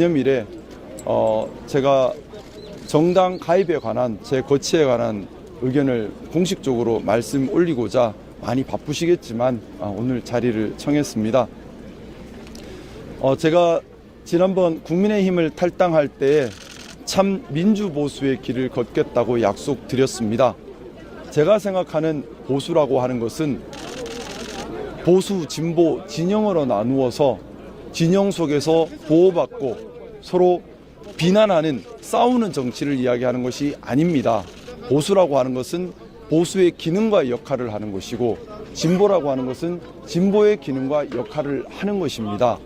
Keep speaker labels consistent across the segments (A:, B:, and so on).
A: 기념일에 제가 정당 가입에 관한 제 거취에 관한 의견을 공식적으로 말씀 올리고자 많이 바쁘시겠지만 오늘 자리를 청했습니다. 제가 지난번 국민의힘을 탈당할 때 참 민주보수의 길을 걷겠다고 약속드렸습니다. 제가 생각하는 보수라고 하는 것은 보수, 진보, 진영으로 나누어서 진영 속에서 보호받고 서로 비난하는 싸우는 정치를 이야기하는 것이 아닙니다. 보수라고 하는 것은 보수의 기능과 역할을 하는 것이고 진보라고 하는 것은 진보의 기능과 역할을 하는 것입니다.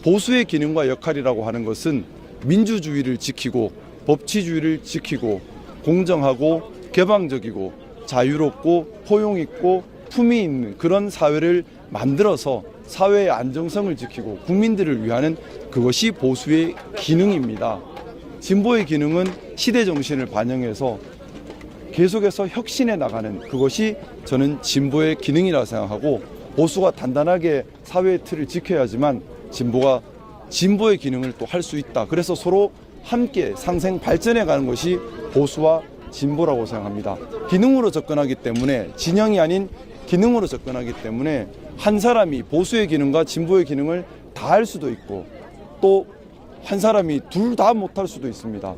A: 보수의 기능과 역할이라고 하는 것은 민주주의를 지키고 법치주의를 지키고 공정하고 개방적이고 자유롭고 포용 있고 품위 있는 그런 사회를 만들어서 사회의 안정성을 지키고 국민들을 위하는 그것이 보수의 기능입니다. 진보의 기능은 시대 정신을 반영해서 계속해서 혁신해 나가는 그것이 저는 진보의 기능이라고 생각하고, 보수가 단단하게 사회의 틀을 지켜야지만 진보가 진보의 기능을 또 할 수 있다. 그래서 서로 함께 상생 발전해 가는 것이 보수와 진보라고 생각합니다. 기능으로 접근하기 때문에, 진영이 아닌 기능으로 접근하기 때문에 한 사람이 보수의 기능과 진보의 기능을 다 할 수도 있고 또 한 사람이 둘 다 못할 수도 있습니다.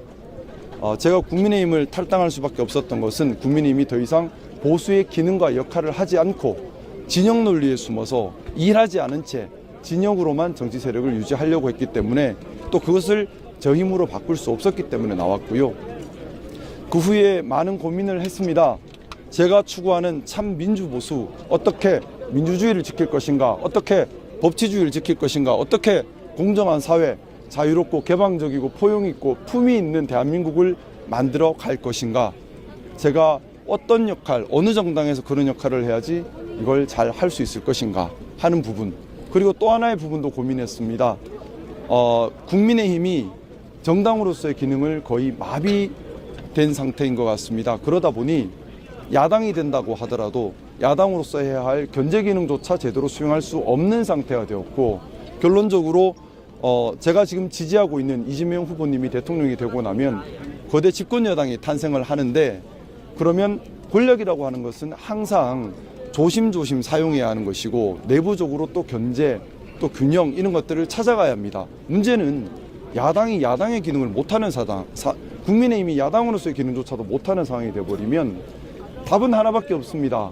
A: 제가 국민의힘을 탈당할 수밖에 없었던 것은 국민의힘이 더 이상 보수의 기능과 역할을 하지 않고 진영 논리에 숨어서 일하지 않은 채 진영으로만 정치 세력을 유지하려고 했기 때문에, 또 그것을 저 힘으로 바꿀 수 없었기 때문에 나왔고요. 그 후에 많은 고민을 했습니다. 제가 추구하는 참 민주보수, 어떻게 민주주의를 지킬 것인가, 어떻게 법치주의를 지킬 것인가, 어떻게 공정한 사회, 자유롭고 개방적이고 포용 있고 품위 있는 대한민국을 만들어 갈 것인가, 제가 어떤 역할, 어느 정당에서 그런 역할을 해야지 이걸 잘 할 수 있을 것인가 하는 부분, 그리고 또 하나의 부분도 고민했습니다. 국민의힘이 정당으로서의 기능을 거의 마비된 상태인 것 같습니다. 그러다 보니 야당이 된다고 하더라도 야당으로서 해야 할 견제 기능조차 제대로 수행할 수 없는 상태가 되었고, 결론적으로 제가 지금 지지하고 있는 이재명 후보님이 대통령이 되고 나면 거대 집권 여당이 탄생을 하는데, 그러면 권력이라고 하는 것은 항상 조심조심 사용해야 하는 것이고 내부적으로 또 견제, 또 균형, 이런 것들을 찾아가야 합니다. 문제는 야당이 야당의 기능을 못하는 국민의힘이 야당으로서의 기능조차도 못하는 상황이 되어버리면 답은 하나밖에 없습니다.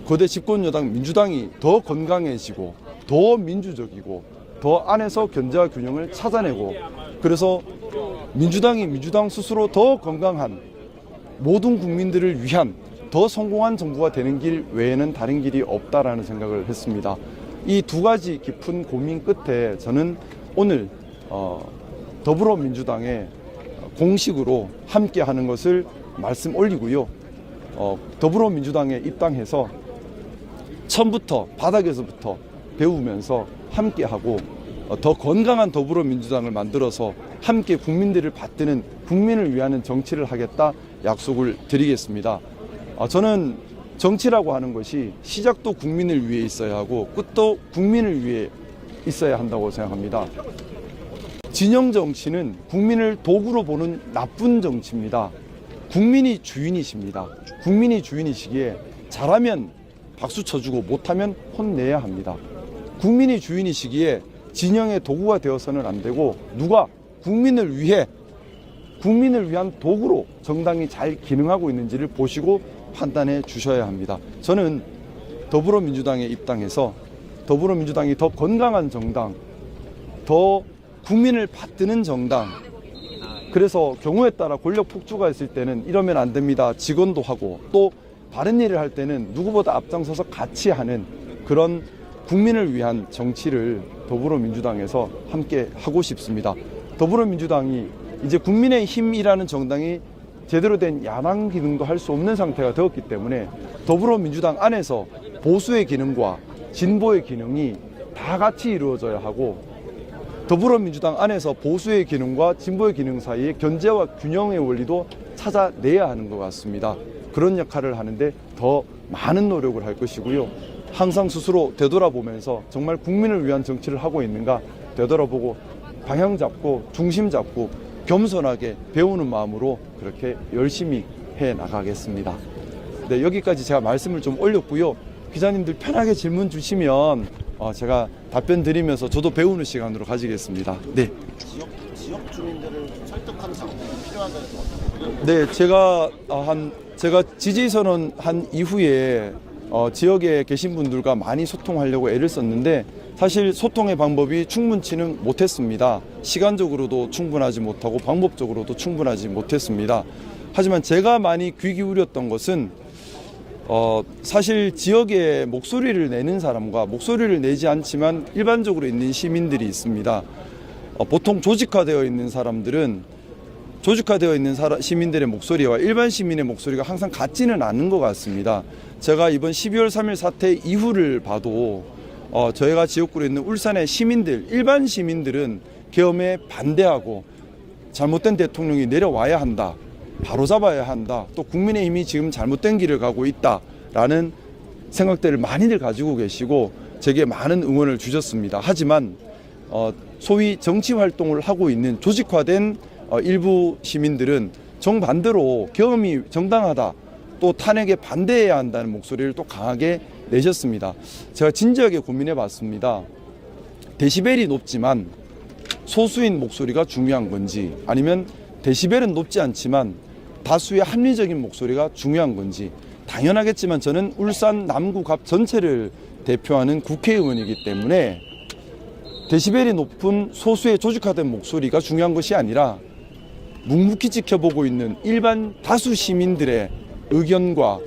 A: 거대 집권 여당 민주당이 더 건강해지고 더 민주적이고 더 안에서 견제와 균형을 찾아내고, 그래서 민주당이 민주당 스스로 더 건강한 모든 국민들을 위한 더 성공한 정부가 되는 길 외에는 다른 길이 없다라는 생각을 했습니다. 이 두 가지 깊은 고민 끝에 저는 오늘 더불어민주당에 공식으로 함께하는 것을 말씀 올리고요. 더불어민주당에 입당해서 처음부터 바닥에서부터 배우면서 함께하고 더 건강한 더불어민주당을 만들어서 함께 국민들을 받드는, 국민을 위하는 정치를 하겠다 약속을 드리겠습니다. 저는 정치라고 하는 것이 시작도 국민을 위해 있어야 하고 끝도 국민을 위해 있어야 한다고 생각합니다. 진영 정치는 국민을 도구로 보는 나쁜 정치입니다. 국민이 주인이십니다. 국민이 주인이시기에 잘하면 박수 쳐주고 못하면 혼내야 합니다. 국민이 주인이시기에 진영의 도구가 되어서는 안 되고, 누가 국민을 위한 도구로 정당이 잘 기능하고 있는지를 보시고 판단해 주셔야 합니다. 저는 더불어민주당에 입당해서 더불어민주당이 더 건강한 정당, 더 국민을 받드는 정당, 그래서 경우에 따라 권력 폭주가 있을 때는 이러면 안 됩니다, 직원도 하고, 또 바른 일을 할 때는 누구보다 앞장서서 같이 하는 그런 국민을 위한 정치를 더불어민주당에서 함께 하고 싶습니다. 더불어민주당이 이제 국민의힘이라는 정당이 제대로 된 야당 기능도 할 수 없는 상태가 되었기 때문에 더불어민주당 안에서 보수의 기능과 진보의 기능이 다 같이 이루어져야 하고, 더불어민주당 안에서 보수의 기능과 진보의 기능 사이에 견제와 균형의 원리도 찾아내야 하는 것 같습니다. 그런 역할을 하는데 더 많은 노력을 할 것이고요. 항상 스스로 되돌아보면서 정말 국민을 위한 정치를 하고 있는가 되돌아보고 방향 잡고 중심 잡고 겸손하게 배우는 마음으로 그렇게 열심히 해 나가겠습니다. 네, 여기까지 제가 말씀을 좀 올렸고요. 기자님들 편하게 질문 주시면 제가 답변 드리면서 저도 배우는 시간으로 가지겠습니다. 네.
B: 지역 주민들을 설득하는 작업이 필요하다는 것 같아요.
A: 네, 제가 지지선언 한 이후에 지역에 계신 분들과 많이 소통하려고 애를 썼는데 사실 소통의 방법이 충분치는 못했습니다. 시간적으로도 충분하지 못하고 방법적으로도 충분하지 못했습니다. 하지만 제가 많이 귀 기울였던 것은 사실 지역에 목소리를 내는 사람과 목소리를 내지 않지만 일반적으로 있는 시민들이 있습니다. 보통 조직화되어 있는 사람들은 조직화되어 있는 시민들의 목소리와 일반 시민의 목소리가 항상 같지는 않은 것 같습니다. 제가 이번 12월 3일 사태 이후를 봐도 저희가 지역구에 있는 울산의 시민들, 일반 시민들은 계엄에 반대하고 잘못된 대통령이 내려와야 한다, 바로잡아야 한다, 또 국민의힘이 지금 잘못된 길을 가고 있다라는 생각들을 많이들 가지고 계시고 제게 많은 응원을 주셨습니다. 하지만 소위 정치 활동을 하고 있는 조직화된 일부 시민들은 정반대로 계엄이 정당하다, 또 탄핵에 반대해야 한다는 목소리를 또 강하게 내셨습니다. 제가 진지하게 고민해 봤습니다. 데시벨이 높지만 소수인 목소리가 중요한 건지, 아니면 데시벨은 높지 않지만 다수의 합리적인 목소리가 중요한 건지. 당연하겠지만 저는 울산 남구갑 전체를 대표하는 국회의원이기 때문에 데시벨이 높은 소수의 조직화된 목소리가 중요한 것이 아니라 묵묵히 지켜보고 있는 일반 다수 시민들의 의견과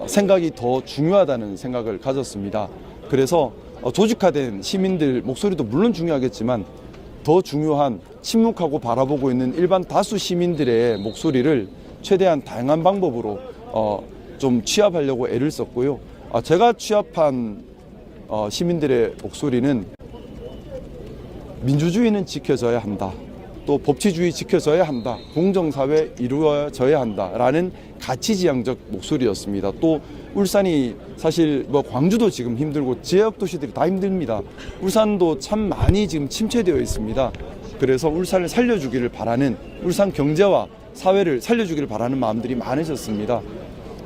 A: 생각이 더 중요하다는 생각을 가졌습니다. 그래서 조직화된 시민들 목소리도 물론 중요하겠지만 더 중요한 침묵하고 바라보고 있는 일반 다수 시민들의 목소리를 최대한 다양한 방법으로 좀 취합하려고 애를 썼고요. 제가 취합한 시민들의 목소리는 민주주의는 지켜져야 한다, 또 법치주의 지켜져야 한다, 공정사회 이루어져야 한다라는 가치지향적 목소리였습니다. 또 울산이 사실 광주도 지금 힘들고 지역 도시들이 다 힘듭니다. 울산도 참 많이 지금 침체되어 있습니다. 그래서 울산을 살려주기를 바라는, 울산 경제와 사회를 살려주기를 바라는 마음들이 많으셨습니다.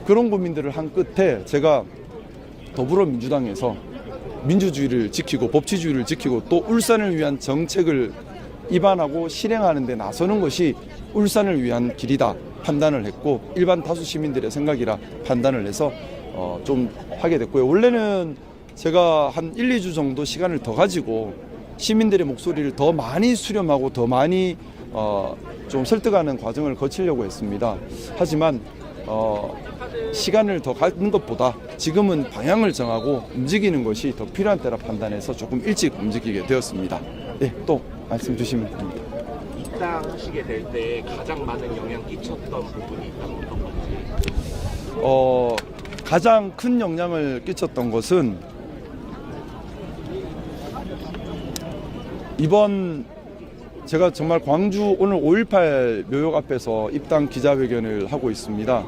A: 그런 고민들을 한 끝에 제가 더불어민주당에서 민주주의를 지키고 법치주의를 지키고 또 울산을 위한 정책을 입안하고 실행하는 데 나서는 것이 울산을 위한 길이다 판단을 했고, 일반 다수 시민들의 생각이라 판단을 해서 좀 하게 됐고요. 원래는 제가 한 1, 2주 정도 시간을 더 가지고 시민들의 목소리를 더 많이 수렴하고 더 많이 좀 설득하는 과정을 거치려고 했습니다. 하지만 시간을 더 갖는 것보다 지금은 방향을 정하고 움직이는 것이 더 필요한 때라 판단해서 조금 일찍 움직이게 되었습니다. 네, 또 말씀 주시면 됩니다.
C: 입당하시게 될 때 가장 많은 영향 끼쳤던 부분이 있다면 어떤 건지?
A: 가장 큰 영향을 끼쳤던 것은 이번 제가 정말 광주 오늘 5.18 묘역 앞에서 입당 기자회견을 하고 있습니다.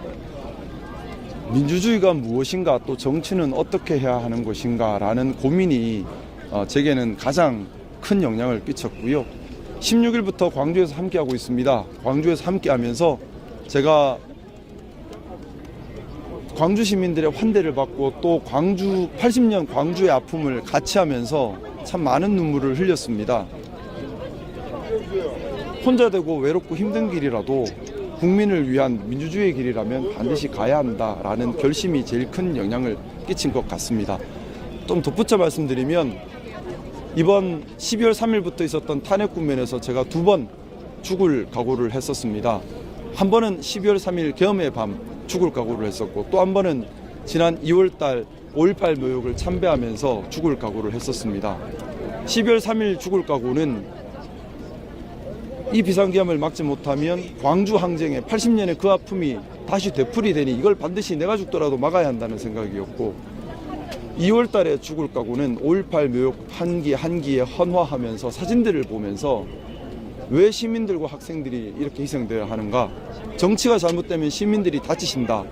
A: 민주주의가 무엇인가, 또 정치는 어떻게 해야 하는 것인가 라는 고민이 제게는 가장 큰 영향을 끼쳤고요. 16일부터 광주에서 함께하고 있습니다. 광주에서 함께하면서 제가 광주 시민들의 환대를 받고 또 80년 광주의 아픔을 같이 하면서 참 많은 눈물을 흘렸습니다. 혼자 되고 외롭고 힘든 길이라도 국민을 위한 민주주의의 길이라면 반드시 가야 한다라는 결심이 제일 큰 영향을 끼친 것 같습니다. 좀 덧붙여 말씀드리면 이번 12월 3일부터 있었던 탄핵 국면에서 제가 2번 죽을 각오를 했었습니다. 한 번은 12월 3일 계엄의 밤 죽을 각오를 했었고, 또 한 번은 지난 2월달 5.18 묘역을 참배하면서 죽을 각오를 했었습니다. 12월 3일 죽을 각오는 이 비상계엄을 막지 못하면 광주 항쟁의 80년의 그 아픔이 다시 되풀이되니 이걸 반드시 내가 죽더라도 막아야 한다는 생각이었고, 2월 달에 죽을 각오는 5.18 묘역 한 기에 헌화하면서 사진들을 보면서 왜 시민들과 학생들이 이렇게 희생되어야 하는가, 정치가 잘못되면 시민들이 다치신다,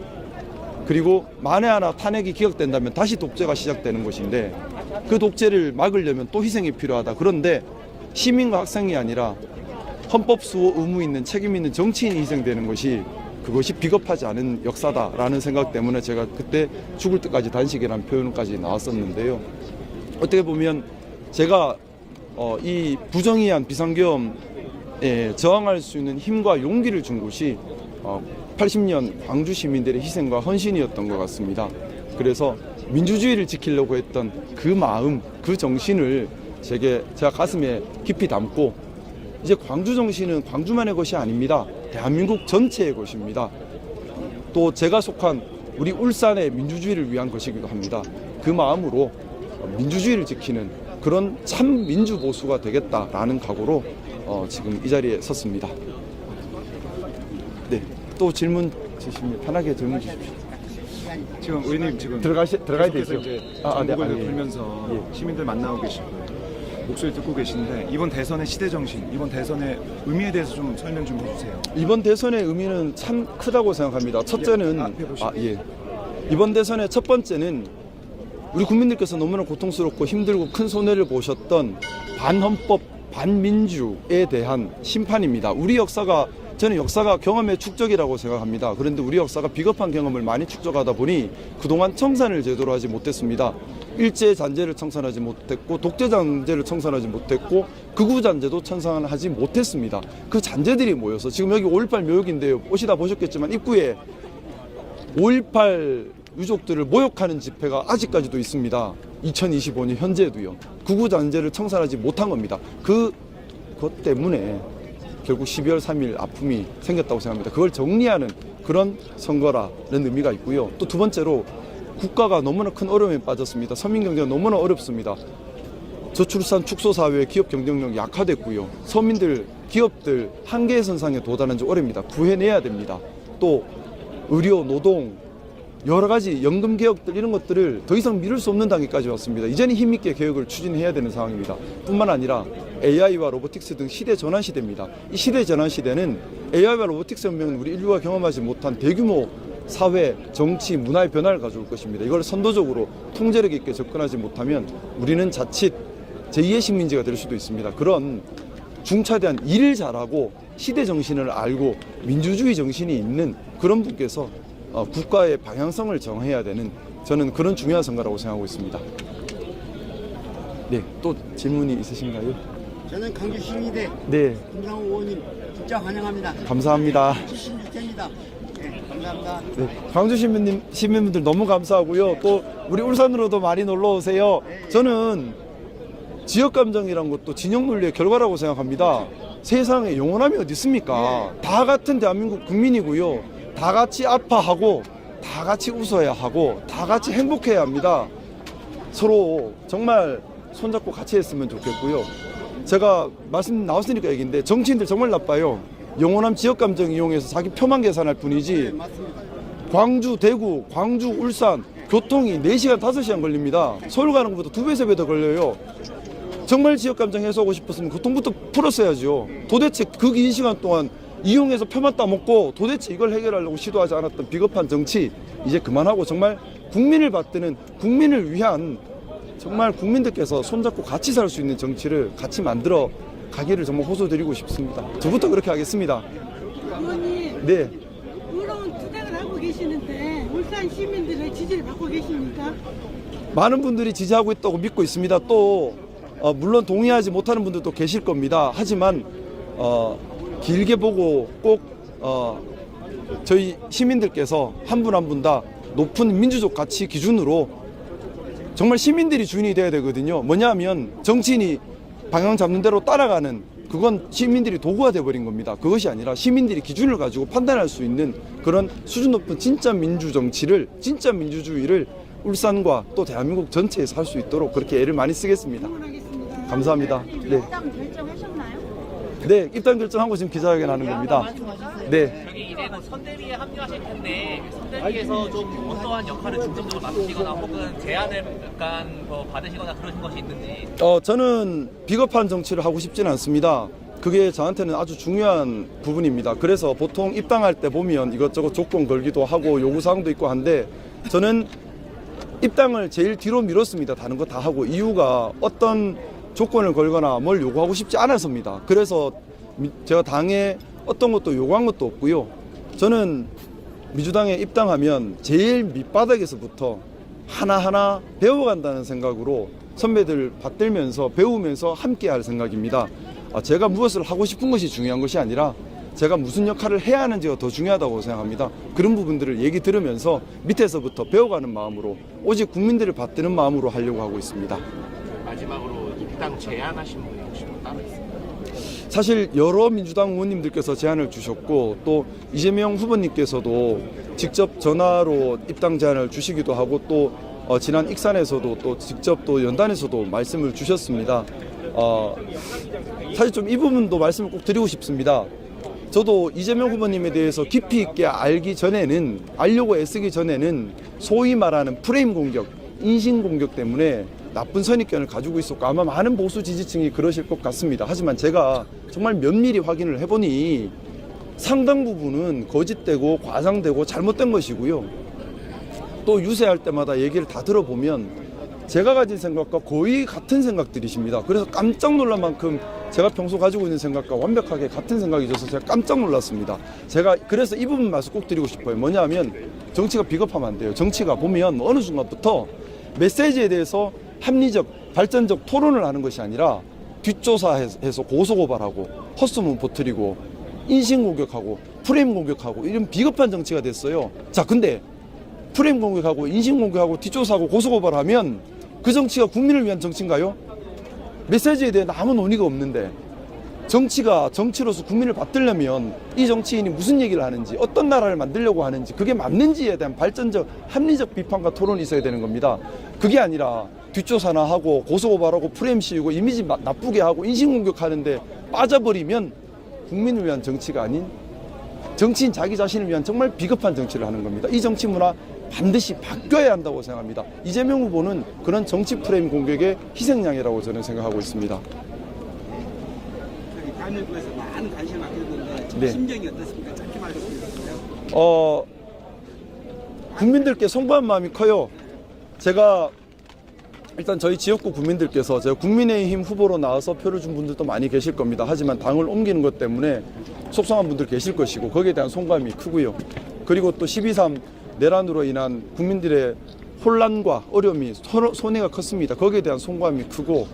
A: 그리고 만에 하나 탄핵이 기각된다면 다시 독재가 시작되는 것인데 그 독재를 막으려면 또 희생이 필요하다. 그런데 시민과 학생이 아니라 헌법 수호 의무 있는 책임 있는 정치인이 희생되는 것이 그것이 비겁하지 않은 역사다라는 생각 때문에 제가 그때 죽을 때까지 단식이라는 표현까지 나왔었는데요. 어떻게 보면 제가 이 부정의한 비상계엄에 저항할 수 있는 힘과 용기를 준 것이 80년 광주 시민들의 희생과 헌신이었던 것 같습니다. 그래서 민주주의를 지키려고 했던 그 마음, 그 정신을 제가 가슴에 깊이 담고 이제 광주 정신은 광주만의 것이 아닙니다. 대한민국 전체의 것입니다. 또 제가 속한 우리 울산의 민주주의를 위한 것이기도 합니다. 그 마음으로 민주주의를 지키는 그런 참 민주보수가 되겠다라는 각오로 지금 이 자리에 섰습니다. 네, 또 질문 주시면 편하게 질문 주십시오.
D: 지금 의원님 지금
A: 들어가야
D: 계속해서
A: 되죠.
D: 이제
A: 네,
D: 전국을
A: 예.
D: 돌면서
A: 예.
D: 시민들 만나고 계시고 목소리 듣고 계신데 이번 대선의 시대 정신, 이번 대선의 의미에 대해서 좀 설명 좀 해주세요.
A: 이번 대선의 의미는 참 크다고 생각합니다. 첫째는
D: 앞에 보시죠.
A: 이번 대선의 첫 번째는 우리 국민들께서 너무나 고통스럽고 힘들고 큰 손해를 보셨던 반헌법, 반민주에 대한 심판입니다. 저는 역사가 경험의 축적이라고 생각합니다. 그런데 우리 역사가 비겁한 경험을 많이 축적하다 보니 그동안 청산을 제대로 하지 못했습니다. 일제잔재를 청산하지 못했고 독재잔재를 청산하지 못했고 극우잔재도 청산하지 못했습니다. 그 잔재들이 모여서 지금 여기 5.18 묘역인데요. 오시다 보셨겠지만 입구에 5.18 유족들을 모욕하는 집회가 아직까지도 있습니다. 2025년 현재도요. 극우잔재를 청산하지 못한 겁니다. 그것 때문에 결국 12월 3일 아픔이 생겼다고 생각합니다. 그걸 정리하는 그런 선거라는 의미가 있고요. 또 두 번째로 국가가 너무나 큰 어려움에 빠졌습니다. 서민 경제가 너무나 어렵습니다. 저출산 축소사회 기업 경쟁력이 약화됐고요. 서민들, 기업들 한계 선상에 도달한 지 오래입니다. 구해내야 됩니다. 또 의료, 노동, 여러 가지 연금 개혁들 이런 것들을 더 이상 미룰 수 없는 단계까지 왔습니다. 이제는 힘있게 개혁을 추진해야 되는 상황입니다. 뿐만 아니라 AI와 로보틱스 등 시대 전환 시대입니다. 이 시대 전환 시대는 AI와 로보틱스 혁명은 우리 인류가 경험하지 못한 대규모 사회, 정치, 문화의 변화를 가져올 것입니다. 이걸 선도적으로 통제력 있게 접근하지 못하면 우리는 자칫 제2의 식민지가 될 수도 있습니다. 그런 중차대한 일을 잘하고 시대 정신을 알고 민주주의 정신이 있는 그런 분께서 국가의 방향성을 정해야 되는 저는 그런 중요한 선거라고 생각하고 있습니다. 네, 또 질문이 있으신가요?
B: 저는 광주 시민대
A: 네,
B: 김상호 의원님 진짜 환영합니다.
A: 감사합니다.
B: 76세입니다. 네, 감사합니다.
A: 네, 광주 시민분들 너무 감사하고요. 또 우리 울산으로도 많이 놀러 오세요. 저는 지역 감정이란 것도 진영 논리의 결과라고 생각합니다. 세상에 영원함이 어디 있습니까? 다 같은 대한민국 국민이고요. 다 같이 아파하고 다 같이 웃어야 하고 다 같이 행복해야 합니다. 서로 정말 손잡고 같이 했으면 좋겠고요. 제가 말씀 나왔으니까 얘기인데 정치인들 정말 나빠요. 영원한 지역 감정 이용해서 자기 표만 계산할 뿐이지 광주, 대구, 광주, 울산 교통이 4시간, 5시간 걸립니다. 서울 가는 것보다 2배, 3배 더 걸려요. 정말 지역 감정 해소하고 싶었으면 교통부터 풀었어야죠. 도대체 그 긴 시간 동안 이용해서 표만 따먹고 도대체 이걸 해결하려고 시도하지 않았던 비겁한 정치 이제 그만하고 정말 국민을 받드는 국민을 위한 정말 국민들께서 손잡고 같이 살 수 있는 정치를 같이 만들어 가기를 정말 호소드리고 싶습니다. 저부터 그렇게 하겠습니다.
E: 의원님,
A: 네,
E: 의로운 투쟁을 하고 계시는데 울산 시민들의 지지를 받고 계십니까?
A: 많은 분들이 지지하고 있다고 믿고 있습니다. 또 물론 동의하지 못하는 분들도 계실 겁니다. 하지만 길게 보고 꼭 저희 시민들께서 한 분 한 분 다 높은 민주적 가치 기준으로 정말 시민들이 주인이 돼야 되거든요. 뭐냐면 정치인이 방향 잡는 대로 따라가는 그건 시민들이 도구가 돼버린 겁니다. 그것이 아니라 시민들이 기준을 가지고 판단할 수 있는 그런 수준 높은 진짜 민주 정치를, 진짜 민주주의를 울산과 또 대한민국 전체에서 할 수 있도록 그렇게 애를 많이 쓰겠습니다.
E: 응원하겠습니다.
A: 감사합니다. 네.
E: 입당 결정하셨나요?
A: 네, 입당 결정하고 지금 기자회견 하는 겁니다. 네.
F: 여기 이제 곧 선대위에 합류하실 텐데 선대위에서 좀 어떠한 역할을 중점적으로 맡으시거나 혹은 제안을 약간 받으시거나 그러신 것이 있는지.
A: 저는 비겁한 정치를 하고 싶지는 않습니다. 그게 저한테는 아주 중요한 부분입니다. 그래서 보통 입당할 때 보면 이것저것 조건 걸기도 하고 요구사항도 있고 한데 저는 입당을 제일 뒤로 미뤘습니다. 다른 거 다 하고 이유가 어떤 조건을 걸거나 뭘 요구하고 싶지 않아서입니다. 그래서 제가 당에 어떤 것도 요구한 것도 없고요. 저는 민주당에 입당하면 제일 밑바닥에서부터 하나하나 배워간다는 생각으로 선배들 받들면서 배우면서 함께 할 생각입니다. 제가 무엇을 하고 싶은 것이 중요한 것이 아니라 제가 무슨 역할을 해야 하는지가 더 중요하다고 생각합니다. 그런 부분들을 얘기 들으면서 밑에서부터 배워가는 마음으로 오직 국민들을 받드는 마음으로 하려고 하고 있습니다.
C: 마지막으로 입당 제안하신 분이 혹시 뭐 따로 있습니까?
A: 사실 여러 민주당 의원님들께서 제안을 주셨고 또 이재명 후보님께서도 직접 전화로 입당 제안을 주시기도 하고 또 지난 익산에서도 또 직접 또 연단에서도 말씀을 주셨습니다. 사실 좀 이 부분도 말씀을 꼭 드리고 싶습니다. 저도 이재명 후보님에 대해서 깊이 있게 알려고 애쓰기 전에는 소위 말하는 프레임 공격, 인신 공격 때문에 나쁜 선입견을 가지고 있었고 아마 많은 보수 지지층이 그러실 것 같습니다. 하지만 제가 정말 면밀히 확인을 해보니 상당 부분은 거짓되고 과장되고 잘못된 것이고요. 또 유세할 때마다 얘기를 다 들어보면 제가 가진 생각과 거의 같은 생각들이십니다. 그래서 깜짝 놀랄 만큼 제가 평소 가지고 있는 생각과 완벽하게 같은 생각이 있어서 제가 깜짝 놀랐습니다. 제가 그래서 이 부분 말씀 꼭 드리고 싶어요. 뭐냐면 정치가 비겁하면 안 돼요. 정치가 보면 어느 순간부터 메시지에 대해서 합리적, 발전적 토론을 하는 것이 아니라 뒷조사해서 고소고발하고 헛소문 퍼뜨리고 인신공격하고 프레임 공격하고 이런 비겁한 정치가 됐어요. 자, 근데 프레임 공격하고 인신공격하고 뒷조사하고 고소고발하면 그 정치가 국민을 위한 정치인가요? 메시지에 대해 아무 논의가 없는데 정치가 정치로서 국민을 받들려면 이 정치인이 무슨 얘기를 하는지 어떤 나라를 만들려고 하는지 그게 맞는지에 대한 발전적 합리적 비판과 토론이 있어야 되는 겁니다. 그게 아니라 뒷조사나 하고 고소고발하고 프레임 씌우고 이미지 나쁘게 하고 인신공격하는데 빠져버리면 국민을 위한 정치가 아닌 정치인 자기 자신을 위한 정말 비겁한 정치를 하는 겁니다. 이 정치 문화 반드시 바뀌어야 한다고 생각합니다. 이재명 후보는 그런 정치 프레임 공격의 희생양이라고 저는 생각하고 있습니다.
G: 대한민국에서 많은 관심을 갖고 있는데
A: 네.
G: 심정이 어떻습니까? 짧게 말해주세요.
A: 국민들께 송구한 마음이 커요. 제가 일단 저희 지역구 국민들께서 제가 국민의힘 후보로 나와서 표를 준 분들도 많이 계실 겁니다. 하지만 당을 옮기는 것 때문에 속상한 분들 계실 것이고 거기에 대한 송구함이 크고요. 그리고 또 12.3 내란으로 인한 국민들의 혼란과 어려움이 손해가 컸습니다. 거기에 대한 송구함이 크고